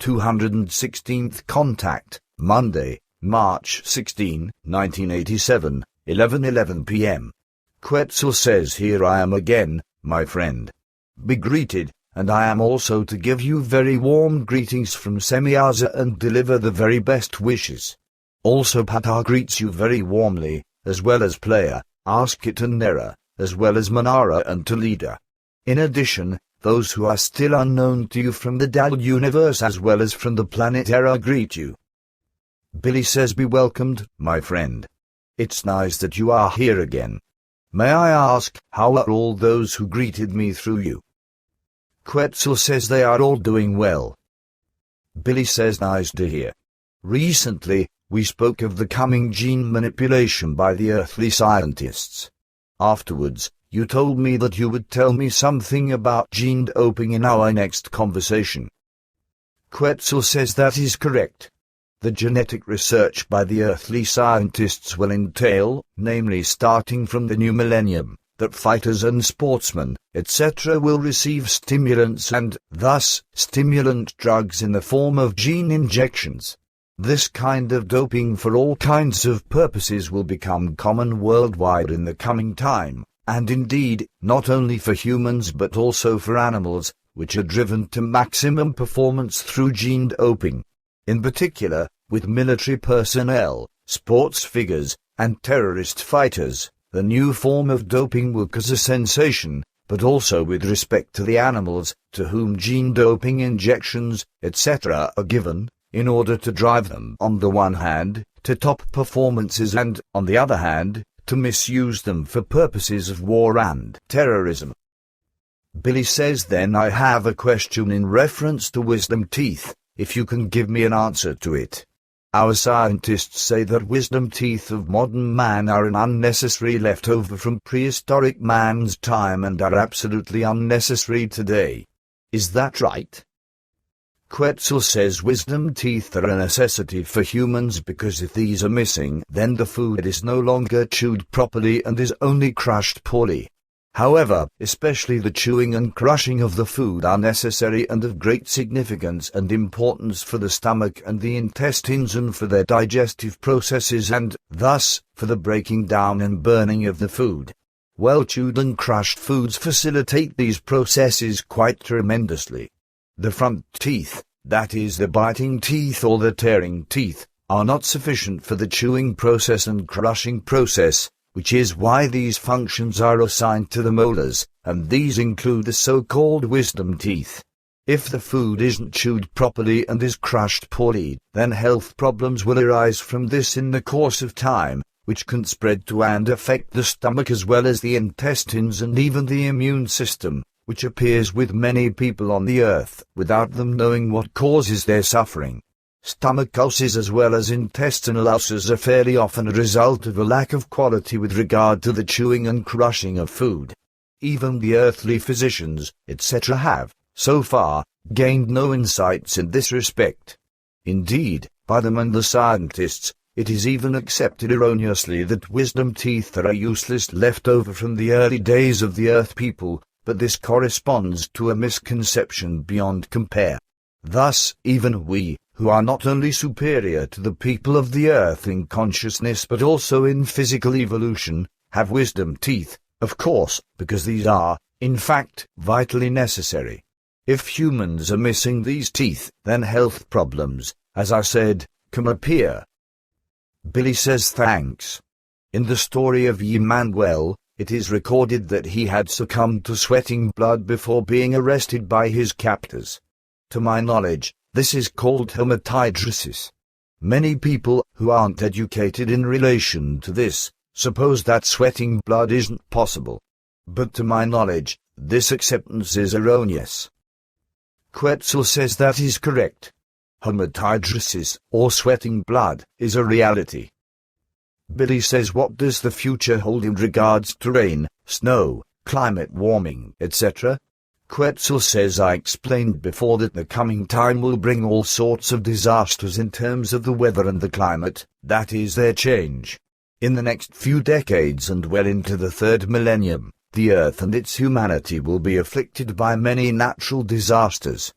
216th Contact, Monday, March 16, 1987, 11:11 p.m. Quetzal says, "Here I am again, my friend. Be greeted, and I am also to give you very warm greetings from Semiaza and deliver the very best wishes. Also Pata greets you very warmly, as well as Playa, Askit and Nera, as well as Manara and Toledo. In addition, those who are still unknown to you from the Dal universe as well as from the planet Era greet you." Billy says, "Be welcomed, my friend. It's nice that you are here again. May I ask, how are all those who greeted me through you?" Quetzal says they are all doing well. Billy says, "Nice to hear. Recently, we spoke of the coming gene manipulation by the earthly scientists. Afterwards, you told me that you would tell me something about gene doping in our next conversation." Quetzal says that is correct. The genetic research by the earthly scientists will entail, namely starting from the new millennium, that fighters and sportsmen, etc. will receive stimulants and, thus, stimulant drugs in the form of gene injections. This kind of doping for all kinds of purposes will become common worldwide in the coming time, and indeed, not only for humans but also for animals, which are driven to maximum performance through gene doping. In particular, with military personnel, sports figures, and terrorist fighters, the new form of doping will cause a sensation, but also with respect to the animals, to whom gene doping injections, etc. are given, in order to drive them, on the one hand, to top performances and, on the other hand, to misuse them for purposes of war and terrorism. Billy says, "Then I have a question in reference to wisdom teeth, if you can give me an answer to it. Our scientists say that wisdom teeth of modern man are an unnecessary leftover from prehistoric man's time and are absolutely unnecessary today. Is that right?" Quetzal says wisdom teeth are a necessity for humans because if these are missing, then the food is no longer chewed properly and is only crushed poorly. However, especially the chewing and crushing of the food are necessary and of great significance and importance for the stomach and the intestines and for their digestive processes and, thus, for the breaking down and burning of the food. Well-chewed and crushed foods facilitate these processes quite tremendously. The front teeth, that is the biting teeth or the tearing teeth, are not sufficient for the chewing process and crushing process, which is why these functions are assigned to the molars, and these include the so-called wisdom teeth. If the food isn't chewed properly and is crushed poorly, then health problems will arise from this in the course of time, which can spread to and affect the stomach as well as the intestines and even the immune system, which appears with many people on the earth without them knowing what causes their suffering. Stomach ulcers as well as intestinal ulcers are fairly often a result of a lack of quality with regard to the chewing and crushing of food. Even the earthly physicians, etc. have, so far, gained no insights in this respect. Indeed, by them and the scientists, it is even accepted erroneously that wisdom teeth are a useless leftover from the early days of the earth people, but this corresponds to a misconception beyond compare. Thus, even we, who are not only superior to the people of the earth in consciousness but also in physical evolution, have wisdom teeth, of course, because these are, in fact, vitally necessary. If humans are missing these teeth, then health problems, as I said, can appear. Billy says thanks. In the story of Emmanuel, it is recorded that he had succumbed to sweating blood before being arrested by his captors. To my knowledge, this is called hematidrosis. Many people who aren't educated in relation to this suppose that sweating blood isn't possible. But to my knowledge, this acceptance is erroneous. Quetzal says that is correct. Hematidrosis, or sweating blood, is a reality. Billy says, what does the future hold in regards to rain, snow, climate warming, etc.? Quetzal says, I explained before that the coming time will bring all sorts of disasters in terms of the weather and the climate, that is their change. In the next few decades and well into the third millennium, the Earth and its humanity will be afflicted by many natural disasters.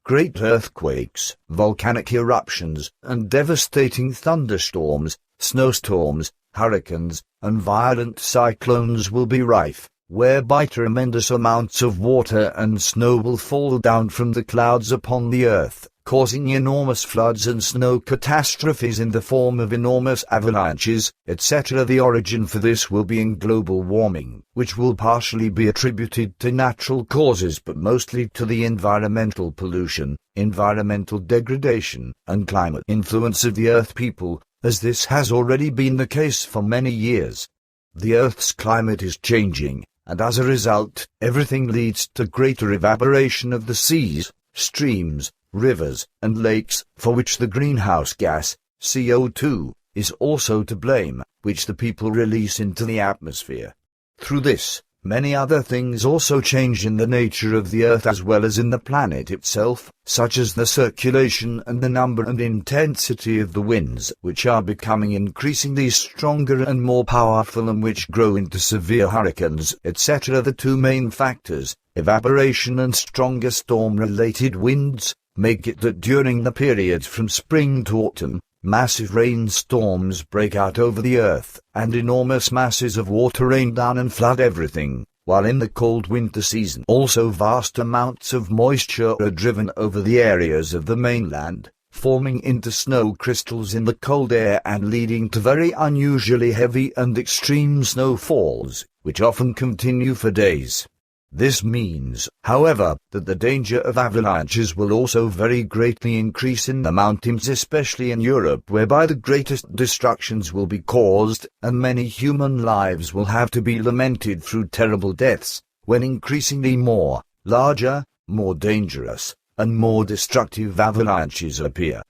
Great earthquakes, volcanic eruptions, and devastating thunderstorms, snowstorms, hurricanes, and violent cyclones will be rife, whereby tremendous amounts of water and snow will fall down from the clouds upon the earth, causing enormous floods and snow catastrophes in the form of enormous avalanches, etc. The origin for this will be in global warming, which will partially be attributed to natural causes but mostly to the environmental pollution, environmental degradation, and climate influence of the Earth people, as this has already been the case for many years. The Earth's climate is changing, and as a result, everything leads to greater evaporation of the seas, streams, rivers, and lakes, for which the greenhouse gas, CO2, is also to blame, which the people release into the atmosphere. Through this, many other things also change in the nature of the Earth as well as in the planet itself, such as the circulation and the number and intensity of the winds, which are becoming increasingly stronger and more powerful and which grow into severe hurricanes, etc. The two main factors, evaporation and stronger storm-related winds, make it that during the period from spring to autumn, massive rainstorms break out over the earth, and enormous masses of water rain down and flood everything, while in the cold winter season also vast amounts of moisture are driven over the areas of the mainland, forming into snow crystals in the cold air and leading to very unusually heavy and extreme snowfalls, which often continue for days. This means, however, that the danger of avalanches will also very greatly increase in the mountains, especially in Europe, whereby the greatest destructions will be caused, and many human lives will have to be lamented through terrible deaths, when increasingly more, larger, more dangerous, and more destructive avalanches appear.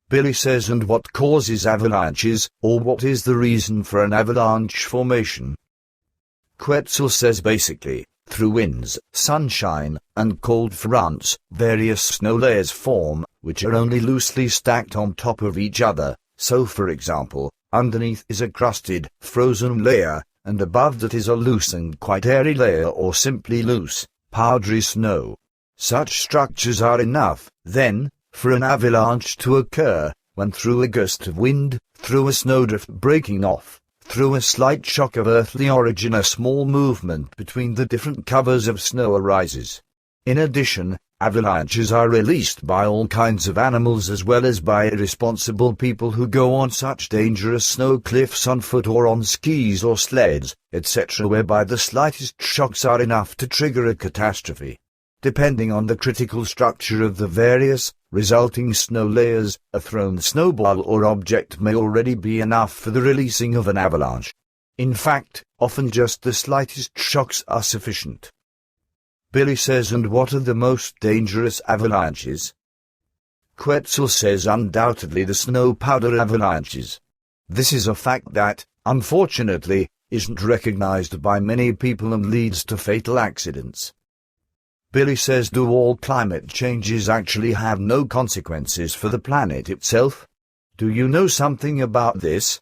Billy says, and what causes avalanches, or what is the reason for an avalanche formation? Quetzal says basically, through winds, sunshine, and cold fronts, various snow layers form, which are only loosely stacked on top of each other. So for example, underneath is a crusted, frozen layer, and above that is a loose and quite airy layer or simply loose, powdery snow. Such structures are enough, then, for an avalanche to occur, when through a gust of wind, through a snowdrift breaking off, through a slight shock of earthly origin, a small movement between the different covers of snow arises. In addition, avalanches are released by all kinds of animals as well as by irresponsible people who go on such dangerous snow cliffs on foot or on skis or sleds, etc., whereby the slightest shocks are enough to trigger a catastrophe. Depending on the critical structure of the various, resulting snow layers, a thrown snowball or object may already be enough for the releasing of an avalanche. In fact, often just the slightest shocks are sufficient. Billy says, and what are the most dangerous avalanches? Quetzal says, undoubtedly the snow powder avalanches. This is a fact that, unfortunately, isn't recognized by many people and leads to fatal accidents. Billy says, do all climate changes actually have no consequences for the planet itself? Do you know something about this?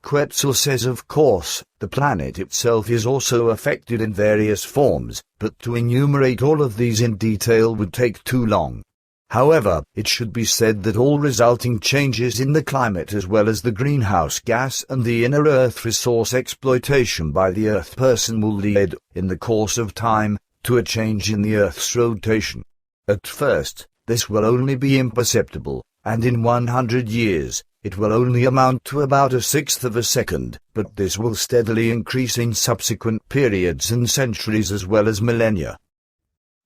Quetzal says, of course, the planet itself is also affected in various forms, but to enumerate all of these in detail would take too long. However, it should be said that all resulting changes in the climate as well as the greenhouse gas and the inner earth resource exploitation by the earth person will lead, in the course of time, to a change in the Earth's rotation. At first, this will only be imperceptible, and in 100 years, it will only amount to about a sixth of a second, but this will steadily increase in subsequent periods and centuries as well as millennia.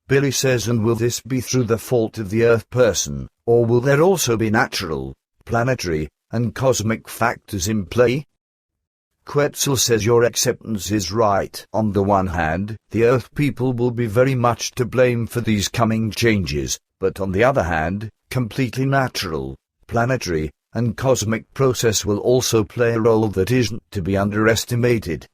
Billy says, and will this be through the fault of the Earth person, or will there also be natural, planetary, and cosmic factors in play? Quetzal says, your acceptance is right. On the one hand, the Earth people will be very much to blame for these coming changes, but on the other hand, completely natural, planetary, and cosmic process will also play a role that isn't to be underestimated.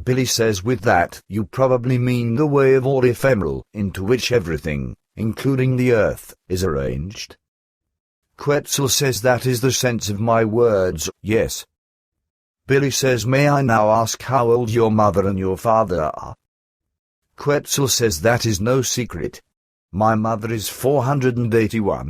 Billy says, with that, you probably mean the way of all ephemeral, into which everything, including the Earth, is arranged. Quetzal says, that is the sense of my words, yes. Billy says, may I now ask how old your mother and your father are? Quetzal says, that is no secret. My mother is 481.